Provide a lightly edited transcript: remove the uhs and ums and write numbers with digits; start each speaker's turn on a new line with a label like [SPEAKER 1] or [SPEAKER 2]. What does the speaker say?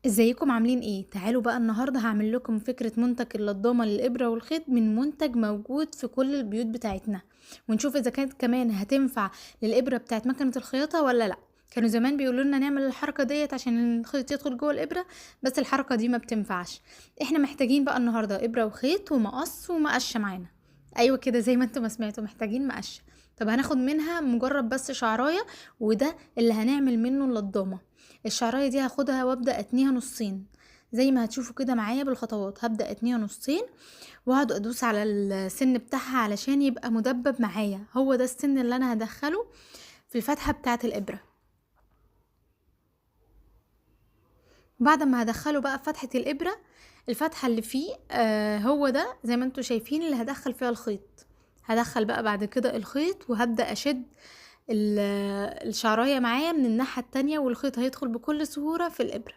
[SPEAKER 1] ازيكم عاملين ايه؟ تعالوا بقى النهارده هعمل لكم فكرة منتج اللضامة للإبرة والخيط من منتج موجود في كل البيوت بتاعتنا، ونشوف اذا كانت كمان هتنفع للإبرة بتاعت مكنة الخياطة ولا لا. كانوا زمان بيقولوا لنا نعمل الحركة ديت عشان الخيط يدخل جوه الإبرة، بس الحركة دي ما بتنفعش. احنا محتاجين بقى النهارده إبرة وخيط ومقص ومقشة معانا. ايوه كده زي ما انتم ما سمعتوا، محتاجين مقشة. طب هناخد منها مجرد بس شعراية، وده اللي هنعمل منه اللضامة. الشعرايه دي هاخدها وابدا اتنيها نصين، زي ما هتشوفوا كده معايا بالخطوات. هبدا اتنيها نصين واقعد ادوس على السن بتاعها علشان يبقى مدبب معايا. هو ده السن اللي انا هدخله في الفتحه بتاعه الابره. بعد ما هدخله بقى في فتحه الابره، الفتحه اللي فيه هو ده زي ما انتوا شايفين اللي هدخل فيها الخيط. هدخل بقى بعد كده الخيط وهبدا اشد ال- الشعرايه معايا من الناحيه التانية، والخيط هيدخل بكل سهوله في الابره.